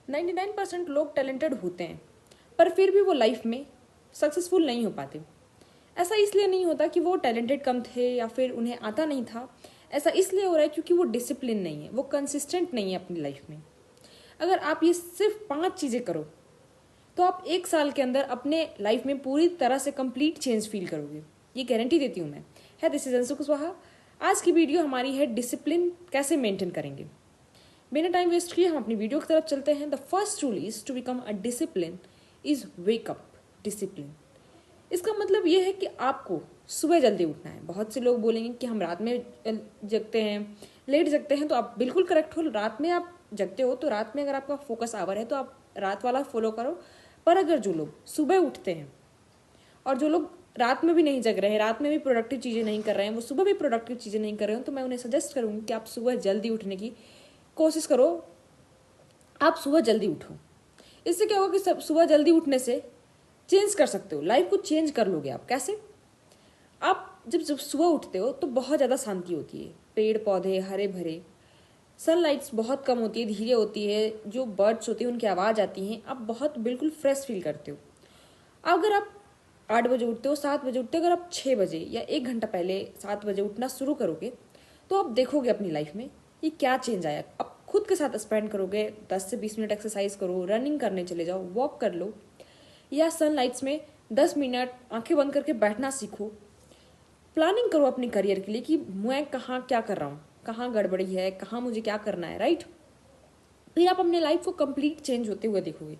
99% लोग टैलेंटेड होते हैं पर फिर भी वो लाइफ में सक्सेसफुल नहीं हो पाते। ऐसा इसलिए नहीं होता कि वो टैलेंटेड कम थे या फिर उन्हें आता नहीं था। ऐसा इसलिए हो रहा है क्योंकि वो डिसिप्लिन नहीं है, वो कंसिस्टेंट नहीं है अपनी लाइफ में। अगर आप ये सिर्फ 5 चीज़ें करो तो आप 1 साल के अंदर अपने लाइफ में पूरी तरह से कंप्लीट चेंज फील करोगे, ये गारंटी देती हूँ मैं। है दिस इज अंशु कुशवाहा। आज की वीडियो हमारी है डिसिप्लिन कैसे मेंटेन करेंगे। बिना टाइम वेस्ट किए हम अपनी वीडियो की तरफ चलते हैं। The first rule is to become a discipline is wake up discipline. इसका मतलब ये है कि आपको सुबह जल्दी उठना है। बहुत से लोग बोलेंगे कि हम रात में जगते हैं, लेट जगते हैं, तो आप बिल्कुल करेक्ट हो। रात में आप जगते हो तो रात में अगर आपका फोकस आवर है तो आप रात वाला फॉलो करो। पर अगर जो लोग सुबह उठते हैं और जो लोग रात में भी नहीं जग रहे हैं, रात में भी प्रोडक्टिव चीज़ें नहीं कर रहे हैं, वो सुबह भी प्रोडक्टिव चीज़ें नहीं कर रहे हो, तो मैं उन्हें सजेस्ट करूँगी कि आप सुबह जल्दी उठने की कोशिश करो। आप सुबह जल्दी उठो। इससे क्या होगा कि सुबह जल्दी उठने से चेंज कर सकते हो, लाइफ को चेंज कर लोगे आप। कैसे? आप जब सुबह उठते हो तो बहुत ज़्यादा शांति होती है, पेड़ पौधे हरे भरे, सनलाइट्स बहुत कम होती है, धीरे होती है, जो बर्ड्स होती हैं उनकी आवाज़ आती हैं, आप बहुत बिल्कुल फ्रेश फील करते हो। अगर आप 8 बजे उठते हो, 7 बजे उठते हो, अगर आप 6 बजे या 1 घंटा पहले 7 बजे उठना शुरू करोगे तो आप देखोगे अपनी लाइफ में ये क्या चेंज आया। आप खुद के साथ स्पेंड करोगे, 10 से 20 मिनट एक्सरसाइज करो, रनिंग करने चले जाओ, वॉक कर लो, या सनलाइट्स में 10 मिनट आंखें बंद करके बैठना सीखो। प्लानिंग करो अपने करियर के लिए कि मैं कहाँ क्या कर रहा हूँ, कहाँ गड़बड़ी है, कहाँ मुझे क्या करना है, राइट। फिर आप अपने लाइफ को कंप्लीट चेंज होते हुए देखोगे।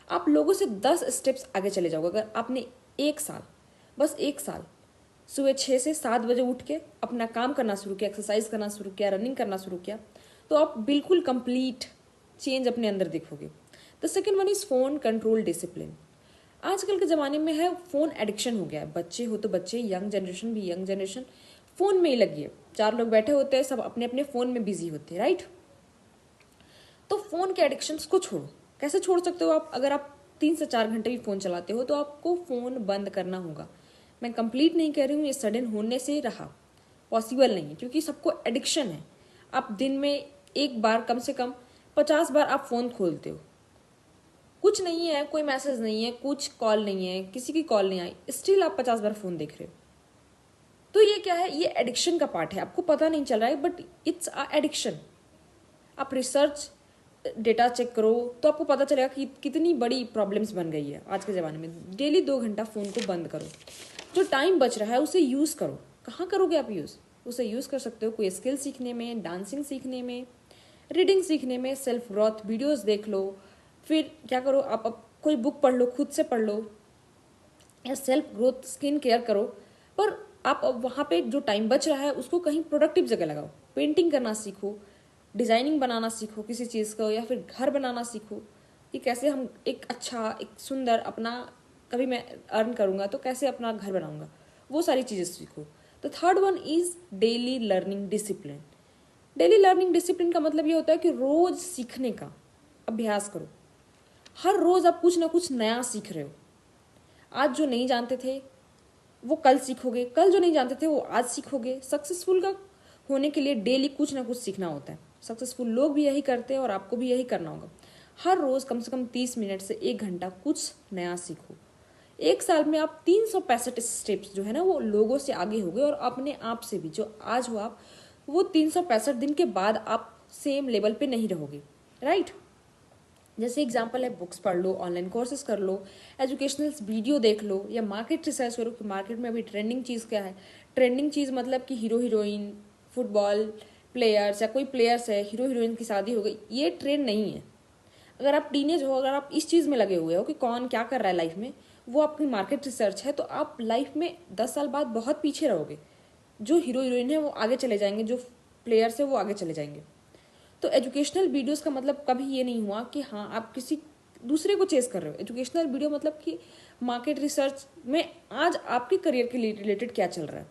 आप लोगों से 10 स्टेप्स आगे चले जाओगे अगर आपने 1 साल, बस 1 साल सुबह 6 से 7 बजे उठ के अपना काम करना शुरू किया, एक्सरसाइज करना शुरू किया, रनिंग करना शुरू किया, तो आप बिल्कुल कंप्लीट चेंज अपने अंदर देखोगे। The second one is phone control discipline. आजकल के ज़माने में है फ़ोन एडिक्शन हो गया है। बच्चे हो तो बच्चे, यंग जनरेशन भी यंग जनरेशन फ़ोन में ही लगी है। 4 लोग बैठे होते हैं, सब अपने अपने फ़ोन में बिजी होते हैं, राइट। तो फ़ोन के एडिक्शंस को छोड़ो। कैसे छोड़ सकते हो आप? अगर आप 3 से 4 घंटे भी फ़ोन चलाते हो तो आपको फ़ोन बंद करना होगा। मैं कंप्लीट नहीं कह रही हूँ, ये सडन होने से रहा पॉसिबल नहीं है, क्योंकि सबको एडिक्शन है। आप दिन में एक बार कम से कम 50 बार आप फ़ोन खोलते हो, कुछ नहीं है, कोई मैसेज नहीं है, कुछ कॉल नहीं है, किसी की कॉल नहीं आई, स्टिल आप 50 बार फ़ोन देख रहे हो। तो ये क्या है? ये एडिक्शन का पार्ट है, आपको पता नहीं चल रहा है, बट इट्स अ एडिक्शन। आप रिसर्च डेटा चेक करो तो आपको पता चलेगा कि कितनी बड़ी प्रॉब्लम्स बन गई है आज के ज़माने में। डेली 2 घंटा फ़ोन को बंद करो, जो टाइम बच रहा है उसे यूज़ करो। कहाँ करोगे आप यूज़? उसे यूज़ कर सकते हो कोई स्किल सीखने में, डांसिंग सीखने में, रीडिंग सीखने में, सेल्फ ग्रोथ वीडियोज़ देख लो। फिर क्या करो, आप अब कोई बुक पढ़ लो, खुद से पढ़ लो, या सेल्फ ग्रोथ स्किन केयर करो। पर आप अब वहाँ पे जो टाइम बच रहा है उसको कहीं प्रोडक्टिव जगह लगाओ। पेंटिंग करना सीखो, डिज़ाइनिंग बनाना सीखो किसी चीज़ को, या फिर घर बनाना सीखो कि कैसे हम एक अच्छा, एक सुंदर अपना, कभी मैं अर्न करूँगा तो कैसे अपना घर बनाऊँगा, वो सारी चीज़ें सीखो। The third one is daily learning discipline. Daily learning discipline का मतलब ये होता है कि रोज़ सीखने का अभ्यास करो। हर रोज़ आप कुछ ना कुछ नया सीख रहे हो। आज जो नहीं जानते थे वो कल सीखोगे, कल जो नहीं जानते थे वो आज सीखोगे। सक्सेसफुल का होने के लिए डेली कुछ ना कुछ सीखना होता है। सक्सेसफुल लोग भी यही करते हैं और आपको भी यही करना होगा। हर रोज़ कम से कम 30 मिनट से 1 घंटा कुछ नया सीखो। 1 साल में आप 365 स्टेप्स जो है ना वो लोगों से आगे हो गए, और अपने आप से भी जो आज हो आप, वो 365 दिन के बाद आप सेम लेवल पे नहीं रहोगे, राइट। जैसे एग्जाम्पल है, बुक्स पढ़ लो, ऑनलाइन कोर्सेज कर लो, एजुकेशनल वीडियो देख लो, या मार्केट रिसर्च करो कि मार्केट में अभी ट्रेंडिंग चीज़ क्या है। ट्रेंडिंग चीज़ मतलब कि हीरो हीरोइन, फुटबॉल प्लेयर्स, या कोई प्लेयर्स है, हीरो हीरोइन की शादी हो गई, ये ट्रेंड नहीं है। अगर आप टीनेज हो, अगर आप इस चीज़ में लगे हुए हो कि कौन क्या कर रहा है लाइफ में, वो आपकी मार्केट रिसर्च है, तो आप लाइफ में 10 साल बाद बहुत पीछे रहोगे। जो हीरो हीरोइन है वो आगे चले जाएंगे, जो प्लेयर्स है वो आगे चले जाएंगे। तो एजुकेशनल वीडियोस का मतलब कभी ये नहीं हुआ कि हाँ आप किसी दूसरे को चेस कर रहे हो। एजुकेशनल वीडियो मतलब कि मार्केट रिसर्च में आज आपके करियर के रिलेटेड क्या चल रहा है।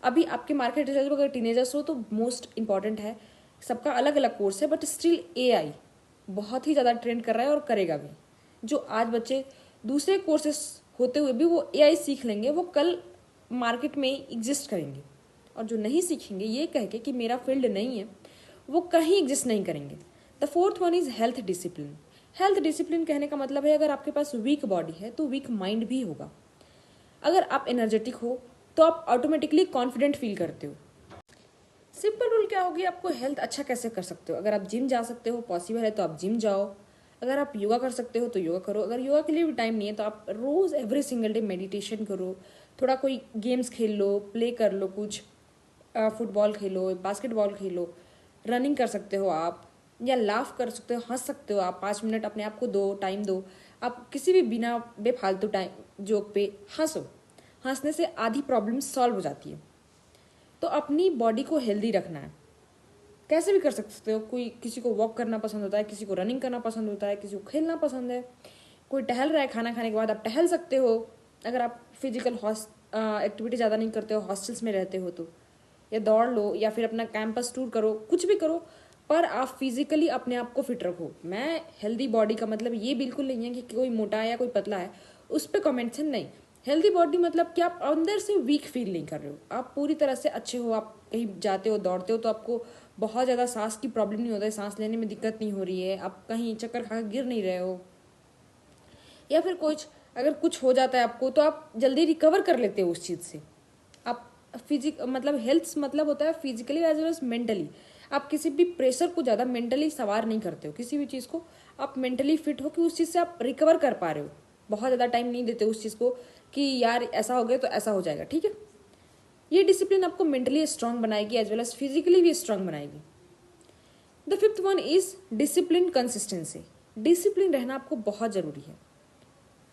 अभी आपके मार्केट रिसर्च में अगर टीनेजर्स हो तो मोस्ट इंपॉर्टेंट है, सबका अलग अलग कोर्स है, बट स्टिल एआई बहुत ही ज़्यादा ट्रेंड कर रहा है और करेगा भी। जो आज बच्चे दूसरे कोर्सेस होते हुए भी वो एआई सीख लेंगे, वो कल मार्केट में एग्जिस्ट करेंगे। और जो नहीं सीखेंगे ये कह के कि मेरा फील्ड नहीं है, वो कहीं एग्जिस्ट नहीं करेंगे। The fourth one is health discipline. Health discipline कहने का मतलब है अगर आपके पास वीक बॉडी है तो वीक माइंड भी होगा। अगर आप एनर्जेटिक हो तो आप ऑटोमेटिकली कॉन्फिडेंट फील करते हो। सिंपल रूल क्या होगी, आपको हेल्थ अच्छा कैसे कर सकते हो। अगर आप जिम जा सकते हो, पॉसिबल है तो आप जिम जाओ। अगर आप योगा कर सकते हो तो योगा करो। अगर योगा के लिए भी टाइम नहीं है तो आप रोज़ एवरी सिंगल डे मेडिटेशन करो। थोड़ा कोई गेम्स खेल लो, प्ले कर लो, कुछ फुटबॉल खेलो, बास्केटबॉल खेलो, रनिंग कर सकते हो आप, या लाफ कर सकते हो, हंस सकते हो आप। 5 मिनट अपने आप को दो, टाइम दो। आप किसी भी बिना बेफालतू टाइम जोक पे हंसो। हंसने से आधी प्रॉब्लम सॉल्व हो जाती है। तो अपनी बॉडी को हेल्दी रखना है, कैसे भी कर सकते हो। कोई किसी को वॉक करना पसंद होता है, किसी को रनिंग करना पसंद होता है, किसी को खेलना पसंद है, कोई टहल रहा है, खाना खाने के बाद आप टहल सकते हो। अगर आप फिजिकल एक्टिविटी ज़्यादा नहीं करते हो, हॉस्टल्स में रहते हो तो, या दौड़ लो या फिर अपना कैंपस टूर करो, कुछ भी करो, पर आप फिजिकली अपने आप को फिट रखो। मैं हेल्दी बॉडी का मतलब ये बिल्कुल नहीं है कि कोई मोटा है या कोई पतला है उस पर कॉमेंट्स नहीं। हेल्दी बॉडी मतलब कि आप अंदर से वीक फील नहीं कर रहे हो, आप पूरी तरह से अच्छे हो। आप कहीं जाते हो, दौड़ते हो तो आपको बहुत ज़्यादा सांस की प्रॉब्लम नहीं होता है, सांस लेने में दिक्कत नहीं हो रही है, आप कहीं चक्कर खा गिर नहीं रहे हो, या फिर कुछ अगर कुछ हो जाता है आपको तो आप जल्दी रिकवर कर लेते हो उस चीज़ से। आप मतलब हेल्थ मतलब होता है physically as well as mentally. आप किसी भी प्रेशर को ज़्यादा मेंटली सवार नहीं करते हो, किसी भी चीज़ को आप मेंटली फिट हो कि उस चीज़ से आप रिकवर कर पा रहे हो। बहुत ज़्यादा टाइम नहीं देते उस चीज़ को कि यार ऐसा हो गया तो ऐसा हो जाएगा, ठीक है। ये डिसिप्लिन आपको मेंटली स्ट्रांग बनाएगी एज वेल एज फिजिकली भी स्ट्रांग बनाएगी। The fifth one is discipline consistency. Discipline रहना आपको बहुत ज़रूरी है।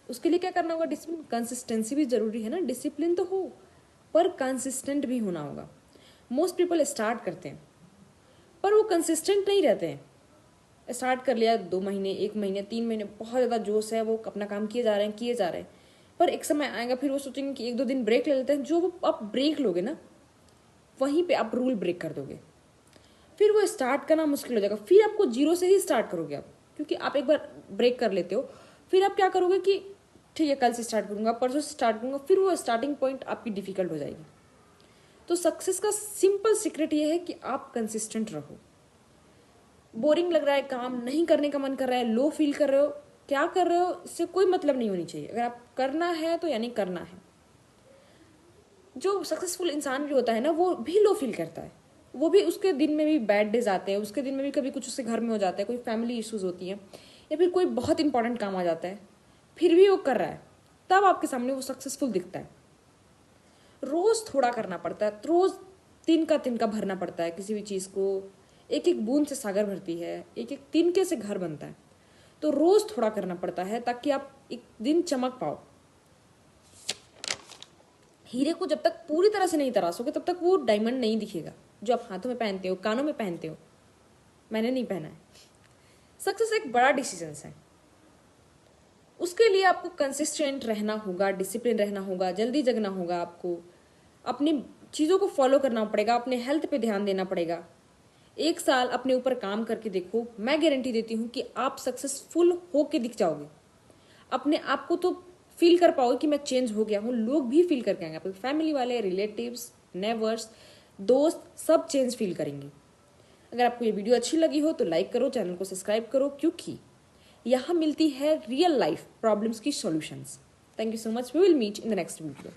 उसके लिए क्या करना होगा, डिसिप्लिन कंसिस्टेंसी भी ज़रूरी है ना। डिसिप्लिन तो हो पर कंसिस्टेंट भी होना होगा। मोस्ट पीपल स्टार्ट करते हैं पर वो कंसिस्टेंट नहीं रहते हैं। स्टार्ट कर लिया 2 महीने, 1 महीने, 3 महीने, बहुत ज़्यादा जोश है, वो अपना काम किए जा रहे हैं, पर एक समय आएगा फिर वो सोचेंगे कि 1-2 दिन ब्रेक ले लेते हैं। जो आप ब्रेक लोगे ना वहीं पे आप रूल ब्रेक कर दोगे, फिर वो स्टार्ट करना मुश्किल हो जाएगा। फिर आपको जीरो से ही स्टार्ट करोगे आप, क्योंकि आप एक बार ब्रेक कर लेते हो। फिर आप क्या करोगे कि ठीक है कल से स्टार्ट करूंगा, परसों से स्टार्ट करूंगा, फिर वो स्टार्टिंग पॉइंट आपकी डिफिकल्ट हो जाएगी। तो सक्सेस का सिंपल सीक्रेट ये है कि आप कंसिस्टेंट रहो। बोरिंग लग रहा है, काम नहीं करने का मन कर रहा है, लो फील कर रहे हो, क्या कर रहे हो इससे कोई मतलब नहीं होनी चाहिए। अगर आप करना है तो यानी करना है। जो सक्सेसफुल इंसान भी होता है ना वो भी लो फील करता है, वो भी उसके दिन में भी बैड डेज आते हैं, उसके दिन में भी कभी कुछ उसके घर में हो जाता है, कोई फैमिली इश्यूज होती हैं या फिर कोई बहुत इंपॉर्टेंट काम आ जाता है, फिर भी वो कर रहा है, तब आपके सामने वो सक्सेसफुल दिखता है। रोज थोड़ा करना पड़ता है, रोज तिनका भरना पड़ता है किसी भी चीज़ को। एक एक बूंद से सागर भरती है, एक एक तिनके से घर बनता है। तो रोज थोड़ा करना पड़ता है ताकि आप एक दिन चमक पाओ। हीरे को जब तक पूरी तरह से नहीं तराशोगे तब तक वो डायमंड नहीं दिखेगा जो आप हाथों में पहनते हो, कानों में पहनते हो। मैंने नहीं पहना है। सक्सेस एक बड़ा डिसीजन है, उसके लिए आपको कंसिस्टेंट रहना होगा, डिसिप्लिन रहना होगा, जल्दी जगना होगा, आपको अपनी चीज़ों को फॉलो करना पड़ेगा, अपने हेल्थ पे ध्यान देना पड़ेगा। 1 साल अपने ऊपर काम करके देखो, मैं गारंटी देती हूँ कि आप सक्सेसफुल होके दिख जाओगे। अपने आप को तो फील कर पाओगे कि मैं चेंज हो गया हूँ, लोग भी फील करके आएंगे, आपके फैमिली वाले, रिलेटिव्स, नेबर्स, दोस्त सब चेंज फील करेंगे। अगर आपको ये वीडियो अच्छी लगी हो तो लाइक करो, चैनल को सब्सक्राइब करो, क्योंकि यहाँ मिलती है रियल लाइफ प्रॉब्लम्स की solutions. Thank you so much, we will meet in the next video.